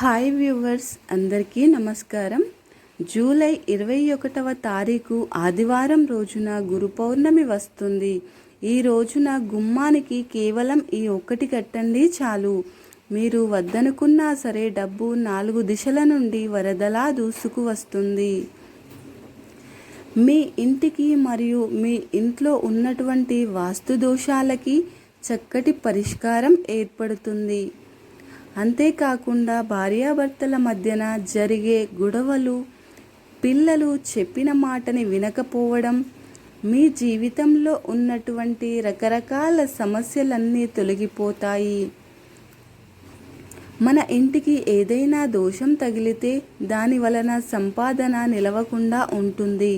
Hi viewers, అందరికీ నమస్కారం. July 21వ తారీఖు ఆదివారం రోజున గురు పౌర్ణమి వస్తుంది. ఈ రోజున గుమ్మానికి కేవలం ఈ ఒక్కటి కట్టండి చాలు. మీరు వద్దనుకున్నా సరే డబ్బు 4 దిశల నుండి వరదలా దూసుకు వస్తుంది. మీ ఇంటికి మరియు మీ ఇంట్లో ఉన్నటువంటి వాస్తు దోషాలకి చక్కటి పరిష్కారం ఏర్పడుతుంది. అంతేకాకుండా భార్యాభర్తల మధ్యన జరిగే గొడవలు, పిల్లలు చెప్పిన మాటని వినకపోవడం, మీ జీవితంలో ఉన్నటువంటి రకరకాల సమస్యలన్నీ తొలగిపోతాయి. మన ఇంటికి ఏదైనా దోషం తగిలితే దాని వలన సంపాదన నిలవకుండా ఉంటుంది.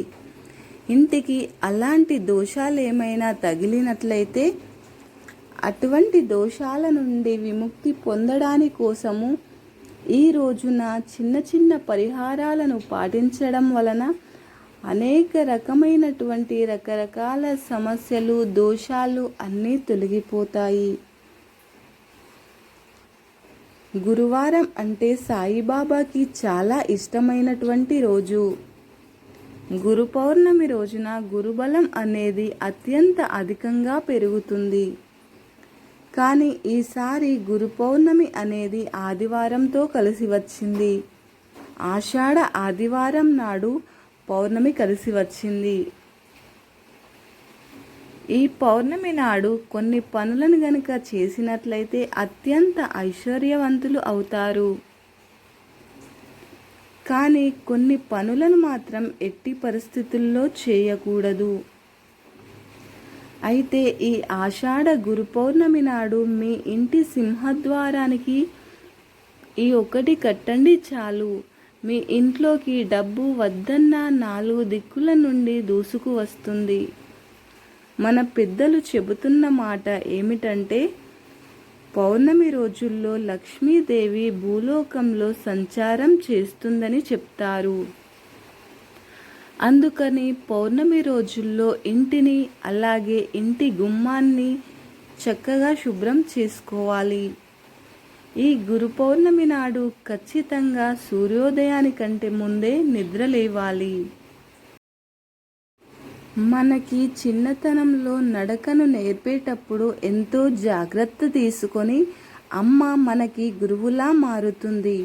ఇంటికి అలాంటి దోషాలు ఏమైనా తగిలినట్లయితే అటువంటి దోషాల నుండి విముక్తి పొందడాని కోసము ఈ రోజున చిన్న చిన్న పరిహారాలను పాటించడం వలన అనేక రకమైనటువంటి రకరకాల సమస్యలు, దోషాలు అన్నీ తొలగిపోతాయి. గురువారం అంటే సాయిబాబాకి చాలా ఇష్టమైనటువంటి రోజు. గురు పౌర్ణమి రోజున గురుబలం అనేది అత్యంత అధికంగా పెరుగుతుంది. కానీ ఈసారి గురు పౌర్ణమి అనేది ఆదివారంతో కలిసి వచ్చింది. ఆషాఢ ఆదివారం నాడు పౌర్ణమి కలిసి వచ్చింది. ఈ పౌర్ణమి నాడు కొన్ని పనులను గనుక చేసినట్లయితే అత్యంత ఐశ్వర్యవంతులు అవుతారు. కానీ కొన్ని పనులను మాత్రం ఎట్టి పరిస్థితుల్లో చేయకూడదు. అయితే ఈ ఆషాఢ గురు పౌర్ణమి నాడు మీ ఇంటి సింహద్వారానికి ఈ ఒకటి కట్టండి చాలు. మీ ఇంట్లోకి డబ్బు వద్దన్న 4 దిక్కుల నుండి దూసుకు వస్తుంది. మన పెద్దలు చెబుతున్న మాట ఏమిటంటే, పౌర్ణమి రోజుల్లో లక్ష్మీదేవి భూలోకంలో సంచారం చేస్తుందని చెప్తారు. అందుకని పౌర్ణమి రోజుల్లో ఇంటిని, అలాగే ఇంటి గుమ్మాన్ని చక్కగా శుభ్రం చేసుకోవాలి. ఈ గురు పౌర్ణమి నాడు ఖచ్చితంగా సూర్యోదయానికంటే ముందే నిద్ర లేవాలి. మనకి చిన్నతనంలో నడకను నేర్పేటప్పుడు ఎంతో జాగ్రత్త తీసుకొని అమ్మ మనకి గురువులా మారుతుంది.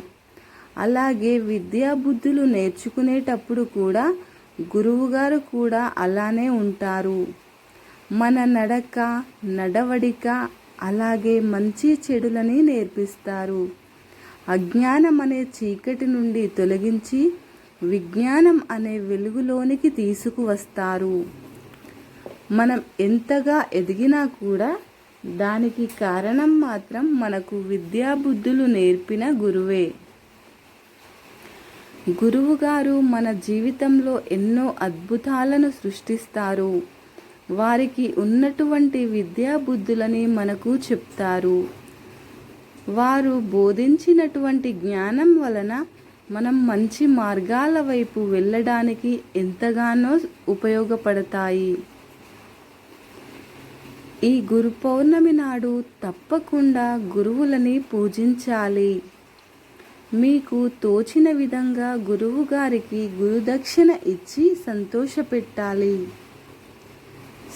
అలాగే విద్యాబుద్ధులు నేర్చుకునేటప్పుడు కూడా గురువుగారు కూడా అలానే ఉంటారు. మన నడక, నడవడిక, అలాగే మంచి చెడులని నేర్పిస్తారు. అజ్ఞానం అనే చీకటి నుండి తొలగించి విజ్ఞానం అనే వెలుగులోనికి తీసుకువస్తారు. మనం ఎంతగా ఎదిగినా కూడా దానికి కారణం మాత్రం మనకు విద్యాబుద్ధులు నేర్పిన గురువే. గురువుగారు మన జీవితంలో ఎన్నో అద్భుతాలను సృష్టిస్తారు. వారికి ఉన్నటువంటి విద్యాబుద్ధులని మనకు చెప్తారు. వారు బోధించినటువంటి జ్ఞానం వలన మనం మంచి మార్గాల వైపు వెళ్ళడానికి ఎంతగానో ఉపయోగపడతాయి. ఈ గురు పౌర్ణమి నాడు తప్పకుండా గురువులని పూజించాలి. మీకు తోచిన విధంగా గురువు గారికి గురుదక్షిణ ఇచ్చి సంతోషపెట్టాలి.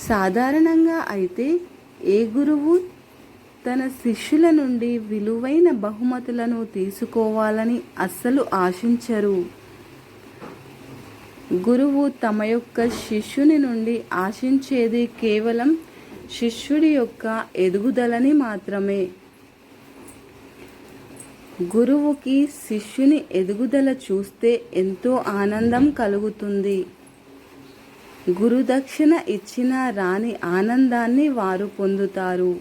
సాధారణంగా అయితే ఏ గురువు తన శిష్యుల నుండి విలువైన బహుమతులను తీసుకోవాలని అస్సలు ఆశించరు. గురువు తమ యొక్క శిష్యుని నుండి ఆశించేది కేవలం శిష్యుడి యొక్క ఎదుగుదలని మాత్రమే. గురువుకి శిష్యుని ఎదుగుదల చూస్తే ఎంతో ఆనందం కలుగుతుంది. గురుదక్షిణ ఇచ్చిన రాని ఆనందాన్ని వారు పొందుతారు.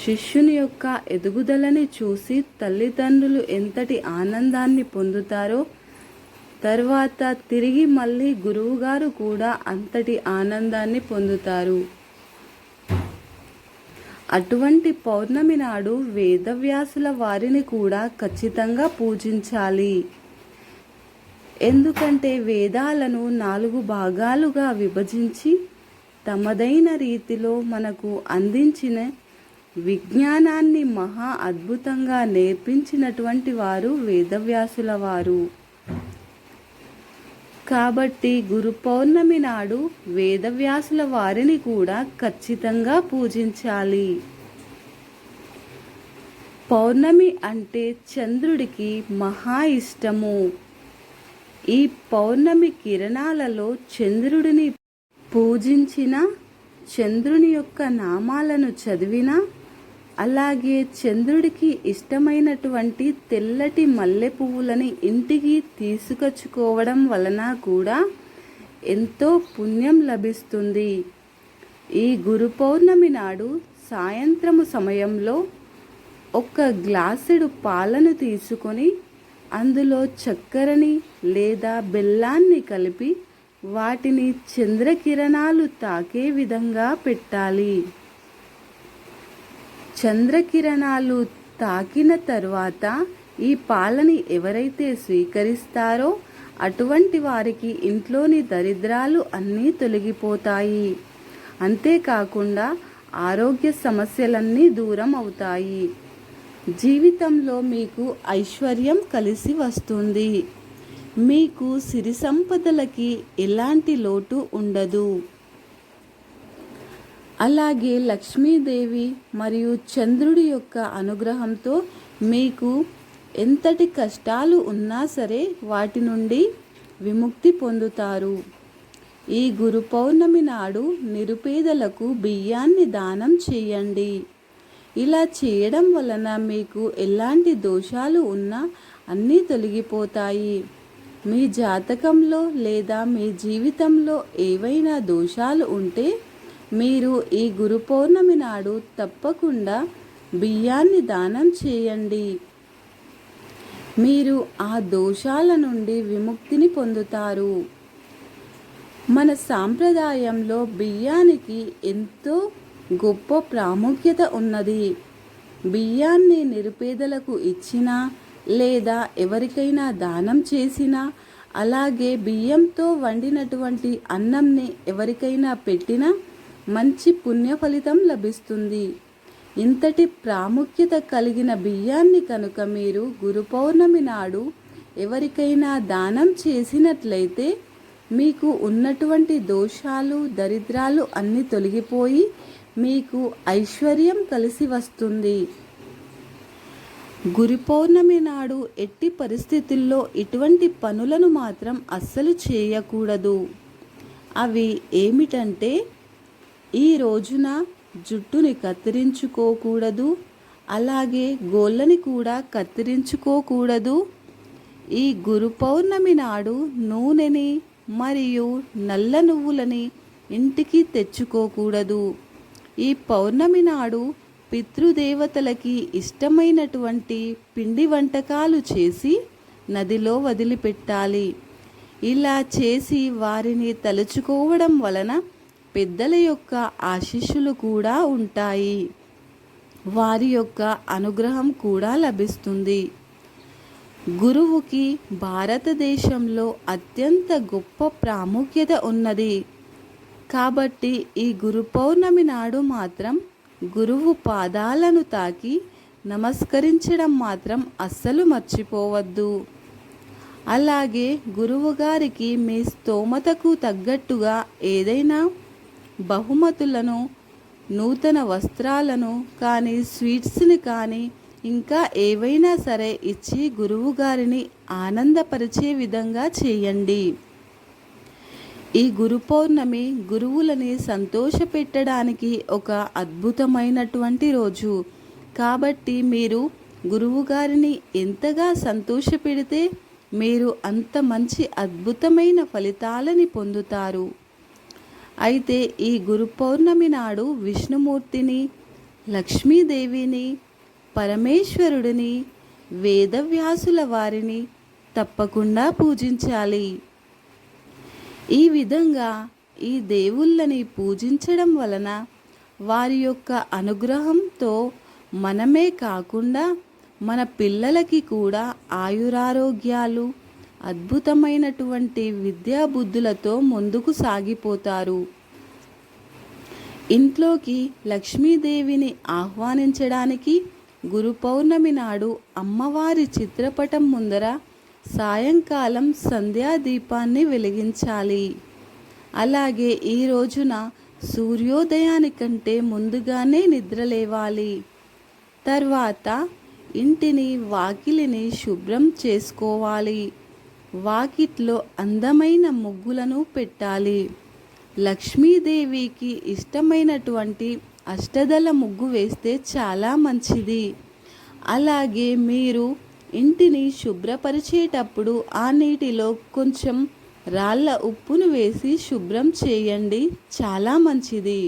శిష్యుని యొక్క ఎదుగుదలని చూసి తల్లిదండ్రులు ఎంతటి ఆనందాన్ని పొందుతారో తర్వాత తిరిగి మళ్ళీ గురువుగారు కూడా అంతటి ఆనందాన్ని పొందుతారు. అటువంటి పౌర్ణమి నాడు వేదవ్యాసుల వారిని కూడా ఖచ్చితంగా పూజించాలి. ఎందుకంటే వేదాలను 4 భాగాలుగా విభజించి తమదైన రీతిలో మనకు అందించిన విజ్ఞానాన్ని మహా అద్భుతంగా నేర్పించినటువంటి వారు వేదవ్యాసుల వారు. కాబట్టి గురు పౌర్ణమి నాడు వేదవ్యాసుల వారిని కూడా ఖచ్చితంగా పూజించాలి. పౌర్ణమి అంటే చంద్రుడికి మహా ఇష్టము. ఈ పౌర్ణమి కిరణాలలో చంద్రుడిని పూజించిన, చంద్రుని యొక్క నామాలను చదివిన, అలాగే చంద్రుడికి ఇష్టమైనటువంటి తెల్లటి మల్లె పువ్వులని ఇంటికి తీసుకొచ్చుకోవడం వలన కూడా ఎంతో పుణ్యం లభిస్తుంది. ఈ గురు పౌర్ణమి నాడు సాయంత్రము సమయంలో ఒక గ్లాసుడు పాలను తీసుకొని అందులో చక్కెరని లేదా బెల్లాన్ని కలిపి వాటిని చంద్రకిరణాలు తాకే విధంగా పెట్టాలి. చంద్రకిరణాలు తాకిన తరువాత ఈ పాలని ఎవరైతే స్వీకరిస్తారో అటువంటి వారికి ఇంట్లోని దరిద్రాలు అన్నీ తొలగిపోతాయి. అంతేకాకుండా ఆరోగ్య సమస్యలన్నీ దూరం అవుతాయి. జీవితంలో మీకు ఐశ్వర్యం కలిసి వస్తుంది. మీకు సిరి సంపదలకి ఎలాంటి లోటు ఉండదు. అలాగే లక్ష్మీదేవి మరియు చంద్రుడి యొక్క అనుగ్రహంతో మీకు ఎంతటి కష్టాలు ఉన్నా సరే వాటి నుండి విముక్తి పొందుతారు. ఈ గురు పౌర్ణమి నాడు నిరుపేదలకు బియ్యాన్ని దానం చేయండి. ఇలా చేయడం వలన మీకు ఎలాంటి దోషాలు ఉన్నా అన్నీ తొలగిపోతాయి. మీ జాతకంలో లేదా మీ జీవితంలో ఏవైనా దోషాలు ఉంటే మీరు ఈ గురు పౌర్ణమి నాడు తప్పకుండా బియ్యాన్ని దానం చేయండి. మీరు ఆ దోషాల నుండి విముక్తిని పొందుతారు. మన సాంప్రదాయంలో బియ్యానికి ఎంతో గొప్ప ప్రాముఖ్యత ఉన్నది. బియ్యాన్ని నిరుపేదలకు ఇచ్చినా లేదా ఎవరికైనా దానం చేసినా, అలాగే బియ్యంతో వండినటువంటి అన్నంని ఎవరికైనా పెట్టినా మంచి పుణ్య ఫలితం లభిస్తుంది. ఇంతటి ప్రాముఖ్యత కలిగిన బియ్యాన్ని కనుక మీరు గురు పౌర్ణమి నాడు ఎవరికైనా దానం చేసినట్లయితే మీకు ఉన్నటువంటి దోషాలు, దరిద్రాలు అన్నీ తొలగిపోయి మీకు ఐశ్వర్యం కలిసి వస్తుంది. గురు పౌర్ణమి నాడు ఎట్టి పరిస్థితుల్లో ఇటువంటి పనులను మాత్రం అస్సలు చేయకూడదు. అవి ఏమిటంటే, ఈ రోజున జుట్టుని కత్తిరించుకోకూడదు, అలాగే గోళ్ళని కూడా కత్తిరించుకోకూడదు. ఈ గురు పౌర్ణమి నాడు నూనెని మరియు నల్ల నువ్వులని ఇంటికి తెచ్చుకోకూడదు. ఈ పౌర్ణమి నాడు పితృదేవతలకి ఇష్టమైనటువంటి పిండి వంటకాలు చేసి నదిలో వదిలిపెట్టాలి. ఇలా చేసి వారిని తలుచుకోవడం వలన పెద్దల యొక్క ఆశీస్సులు కూడా ఉంటాయి. వారి యొక్క అనుగ్రహం కూడా లభిస్తుంది. గురువుకి భారతదేశంలో అత్యంత గొప్ప ప్రాముఖ్యత ఉన్నది. కాబట్టి ఈ గురు పౌర్ణమి నాడు మాత్రం గురువు పాదాలను తాకి నమస్కరించడం మాత్రం అస్సలు మర్చిపోవద్దు. అలాగే గురువు గారికి మీ స్తోమతకు తగ్గట్టుగా ఏదైనా బహుమతులను, నూతన వస్త్రాలను కానీ, స్వీట్స్ని కానీ, ఇంకా ఏవైనా సరే ఇచ్చి గురువు గారిని ఆనందపరిచే విధంగా చేయండి. ఈ గురు పౌర్ణమి గురువులని సంతోషపెట్టడానికి ఒక అద్భుతమైనటువంటి రోజు. కాబట్టి మీరు గురువు గారిని ఎంతగా సంతోషపెడితే మీరు అంత మంచి అద్భుతమైన ఫలితాలని పొందుతారు. అయితే ఈ గురు పౌర్ణమి నాడు విష్ణుమూర్తిని, లక్ష్మీదేవిని, పరమేశ్వరుడిని, వేదవ్యాసుల వారిని తప్పకుండా పూజించాలి. ఈ విధంగా ఈ దేవుళ్ళని పూజించడం వలన వారి యొక్క అనుగ్రహంతో మనమే కాకుండా మన పిల్లలకి కూడా ఆయురారోగ్యాలు, అద్భుతమైనటువంటి విద్యాబుద్ధులతో ముందుకు సాగిపోతారు. ఇంట్లోకి లక్ష్మీదేవిని ఆహ్వానించడానికి గురు పౌర్ణమి నాడు అమ్మవారి చిత్రపటం ముందర సాయంకాలం సంధ్యాదీపాన్ని వెలిగించాలి. అలాగే ఈ రోజున సూర్యోదయానికంటే ముందుగానే నిద్రలేవాలి. తర్వాత ఇంటిని వాకిలిని శుభ్రం చేసుకోవాలి. వాకిట్లో అందమైన ముగ్గులను పెట్టాలి. లక్ష్మీదేవికి ఇష్టమైనటువంటి అష్టదళ ముగ్గు వేస్తే చాలా మంచిది. అలాగే మీరు ఇంటిని శుభ్రపరిచేటప్పుడు ఆ నీటిలో కొంచెం రాళ్ళ ఉప్పును వేసి శుభ్రం చేయండి, చాలా మంచిది.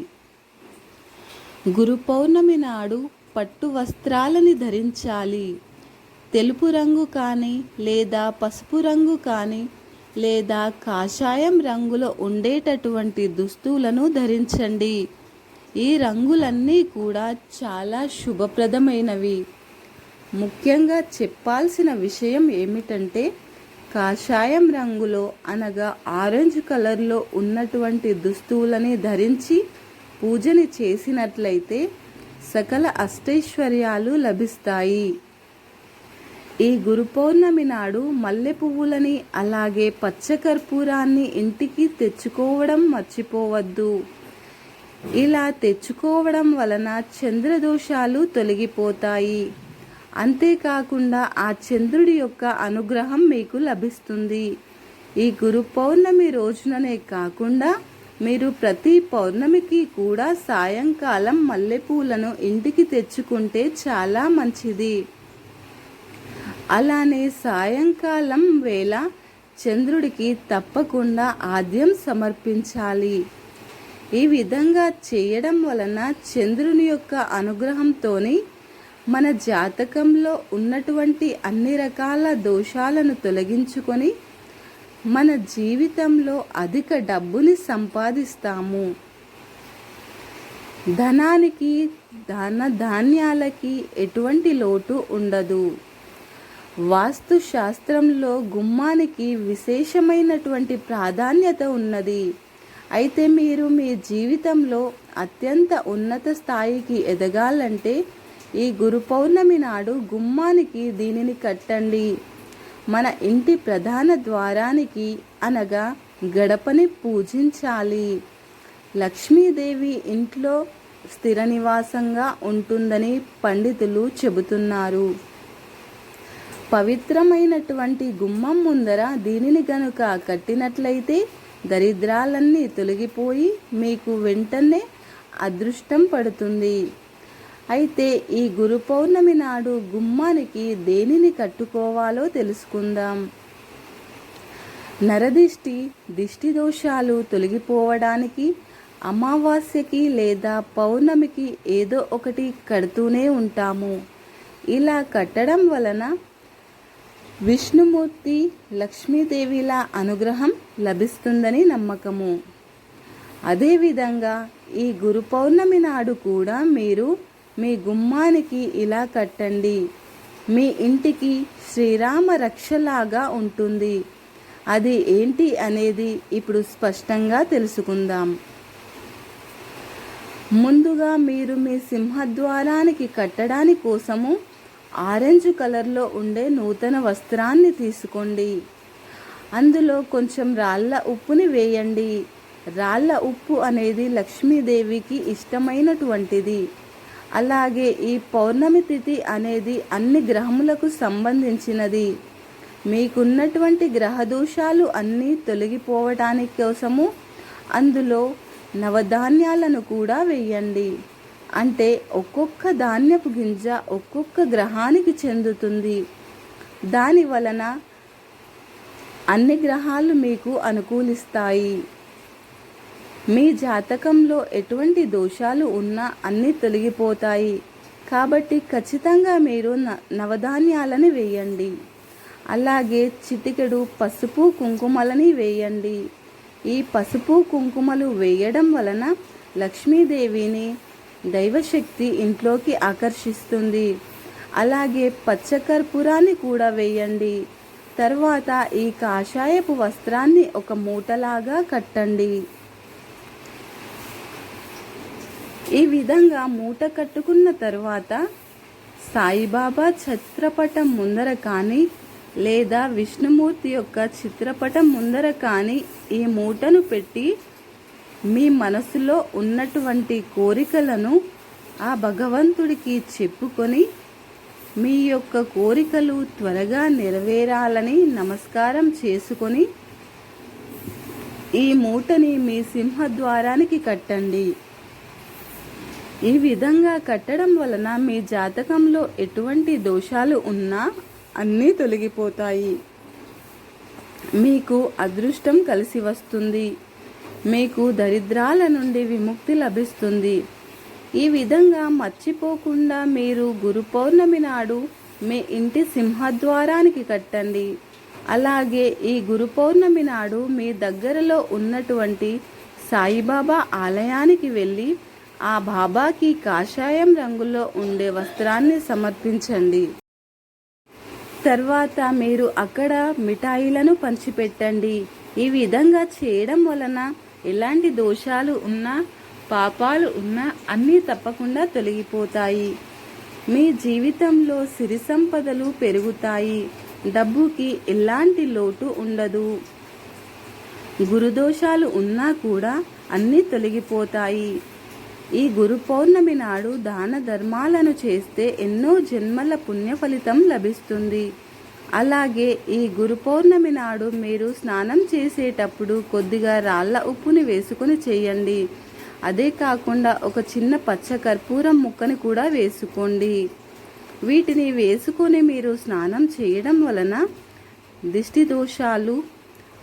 గురు పౌర్ణమి నాడు పట్టు వస్త్రాలని ధరించాలి. తెలుపు రంగు కానీ లేదా పసుపు రంగు కానీ లేదా కాషాయం రంగులో ఉండేటటువంటి దుస్తులను ధరించండి. ఈ రంగులన్నీ కూడా చాలా శుభప్రదమైనవి. ముఖ్యంగా చెప్పాల్సిన విషయం ఏమిటంటే కాషాయం రంగులో అనగా ఆరెంజ్ కలర్లో ఉన్నటువంటి దుస్తువులని ధరించి పూజని చేసినట్లయితే సకల అష్టైశ్వర్యాలు లభిస్తాయి. ఈ గురు పౌర్ణమి నాడు మల్లె పువ్వులని అలాగే పచ్చకర్పూరాన్ని ఇంటికి తెచ్చుకోవడం మర్చిపోవద్దు. ఇలా తెచ్చుకోవడం వలన చంద్రదోషాలు తొలగిపోతాయి. అంతేకాకుండా ఆ చంద్రుడి యొక్క అనుగ్రహం మీకు లభిస్తుంది. ఈ గురు పౌర్ణమి రోజుననే కాకుండా మీరు ప్రతి పౌర్ణమికి కూడా సాయంకాలం మల్లెపూలను ఇంటికి తెచ్చుకుంటే చాలా మంచిది. అలానే సాయంకాలం వేళ చంద్రుడికి తప్పకుండా ఆద్యం సమర్పించాలి. ఈ విధంగా చేయడం వలన చంద్రుని యొక్క అనుగ్రహంతోని మన జాతకంలో ఉన్నటువంటి అన్ని రకాల దోషాలను తొలగించుకొని మన జీవితంలో అధిక డబ్బుని సంపాదిస్తాము. ధనానికి ధాన్యాలకి ఎటువంటి లోటు ఉండదు. వాస్తు శాస్త్రంలో గుమ్మానికి విశేషమైనటువంటి ప్రాధాన్యత ఉన్నది. అయితే మీరు మీ జీవితంలో అత్యంత ఉన్నత స్థాయికి ఎదగాలంటే ఈ గురు పౌర్ణమి నాడు గుమ్మానికి దీనిని కట్టండి. మన ఇంటి ప్రధాన ద్వారానికి అనగా గడపని పూజించాలి. లక్ష్మీదేవి ఇంట్లో స్థిర నివాసంగా ఉంటుందని పండితులు చెబుతున్నారు. పవిత్రమైనటువంటి గుమ్మం ముందర దీనిని గనుక కట్టినట్లయితే దరిద్రాలన్నీ తొలగిపోయి మీకు వెంటనే అదృష్టం పడుతుంది. అయితే ఈ గురు పౌర్ణమి నాడు గుమ్మానికి దేనిని కట్టుకోవాలో తెలుసుకుందాం. నరదిష్టి, దిష్టి దోషాలు తొలగిపోవడానికి అమావాస్యకి లేదా పౌర్ణమికి ఏదో ఒకటి కడుతూనే ఉంటాము. ఇలా కట్టడం వలన విష్ణుమూర్తి, లక్ష్మీదేవిల అనుగ్రహం లభిస్తుందని నమ్మకము. అదేవిధంగా ఈ గురు పౌర్ణమి నాడు కూడా మీరు మీ గుమ్మానికి ఇలా కట్టండి. మీ ఇంటికి శ్రీరామ రక్షలాగా ఉంటుంది. అది ఏంటి అనేది ఇప్పుడు స్పష్టంగా తెలుసుకుందాం. ముందుగా మీరు మీ సింహద్వారానికి కట్టడాని కోసము ఆరెంజ్ కలర్లో ఉండే నూతన వస్త్రాన్ని తీసుకోండి. అందులో కొంచెం రాళ్ళ ఉప్పుని వేయండి. రాళ్ళ ఉప్పు అనేది లక్ష్మీదేవికి ఇష్టమైనటువంటిది. అలాగే ఈ పౌర్ణమి తిథి అనేది అన్ని గ్రహములకు సంబంధించినది. మీకున్నటువంటి గ్రహదోషాలు అన్నీ తొలగిపోవడానికి కోసము అందులో నవధాన్యాలను కూడా వేయండి. అంటే ఒక్కొక్క ధాన్యపు గింజ ఒక్కొక్క గ్రహానికి చెందుతుంది. దాని వలన అన్ని గ్రహాలు మీకు అనుకూలిస్తాయి. మీ జాతకంలో ఎటువంటి దోషాలు ఉన్నా అన్నీ తొలగిపోతాయి. కాబట్టి ఖచ్చితంగా మీరు నవధాన్యాలని వేయండి. అలాగే చిటికెడు పసుపు కుంకుమలని వేయండి. ఈ పసుపు కుంకుమలు వేయడం వలన లక్ష్మీదేవిని దైవశక్తి ఇంట్లోకి ఆకర్షిస్తుంది. అలాగే పచ్చకర్పూరాన్ని కూడా వేయండి. తర్వాత ఈ కాషాయపు వస్త్రాన్ని ఒక మూటలాగా కట్టండి. ఈ విధంగా మూట కట్టుకున్న తరువాత సాయిబాబా చిత్రపటం ముందర కానీ లేదా విష్ణుమూర్తి యొక్క చిత్రపటం ముందర కానీ ఈ మూటను పెట్టి మీ మనసులో ఉన్నటువంటి కోరికలను ఆ భగవంతుడికి చెప్పుకొని మీ యొక్క కోరికలు త్వరగా నెరవేరాలని నమస్కారం చేసుకొని ఈ మూటని మీ సింహద్వారానికి కట్టండి. ఈ విధంగా కట్టడం వలన మీ జాతకంలో ఎటువంటి దోషాలు ఉన్నా అన్నీ తొలగిపోతాయి. మీకు అదృష్టం కలిసి వస్తుంది. మీకు దరిద్రాల నుండి విముక్తి లభిస్తుంది. ఈ విధంగా మర్చిపోకుండా మీరు గురు పౌర్ణమి నాడు మీ ఇంటి సింహద్వారానికి కట్టండి. అలాగే ఈ గురు పౌర్ణమి నాడు మీ దగ్గరలో ఉన్నటువంటి సాయిబాబా ఆలయానికి వెళ్ళి ఆ బాబాకి కాషాయం రంగులో ఉండే వస్త్రాన్ని సమర్పించండి. తర్వాత మీరు అక్కడ మిఠాయిలను పంచిపెట్టండి. ఈ విధంగా చేయడం వలన ఎలాంటి దోషాలు ఉన్నా పాపాలు ఉన్నా అన్నీ తప్పకుండా తొలగిపోతాయి. మీ జీవితంలో సిరి సంపదలు పెరుగుతాయి. డబ్బుకి ఎలాంటి లోటు ఉండదు. గురుదోషాలు ఉన్నా కూడా అన్నీ తొలగిపోతాయి. ఈ గురు పౌర్ణమి నాడు దాన ధర్మాలను చేస్తే ఎన్నో జన్మల పుణ్య ఫలితం లభిస్తుంది. అలాగే ఈ గురు పౌర్ణమి నాడు మీరు స్నానం చేసేటప్పుడు కొద్దిగా రాళ్ళ ఉప్పుని వేసుకొని చేయండి. అదే కాకుండా ఒక చిన్న పచ్చ కర్పూరం ముక్కని కూడా వేసుకోండి. వీటిని వేసుకొని మీరు స్నానం చేయడం వలన దిష్టి దోషాలు,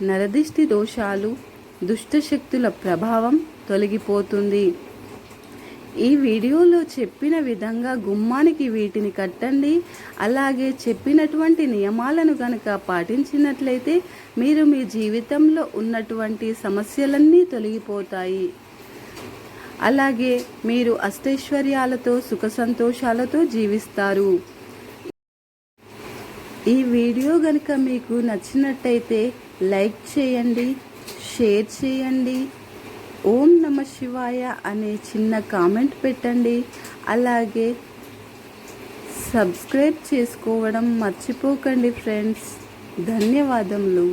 నరదిష్టి దోషాలు, దుష్టశక్తుల ప్రభావం తొలగిపోతుంది. ఈ వీడియోలో చెప్పిన విధంగా గుమ్మానికి వీటిని కట్టండి. అలాగే చెప్పినటువంటి నియమాలను కనుక పాటించినట్లయితే మీరు మీ జీవితంలో ఉన్నటువంటి సమస్యలన్నీ తొలగిపోతాయి. అలాగే మీరు అష్టైశ్వర్యాలతో సుఖ సంతోషాలతో జీవిస్తారు. ఈ వీడియో కనుక మీకు నచ్చినట్టయితే లైక్ చేయండి, షేర్ చేయండి, ఓం నమ శివాయ అనే చిన్న కామెంట్ పెట్టండి. అలాగే సబ్స్క్రైబ్ చేసుకోవడం మర్చిపోకండి ఫ్రెండ్స్. ధన్యవాదములు.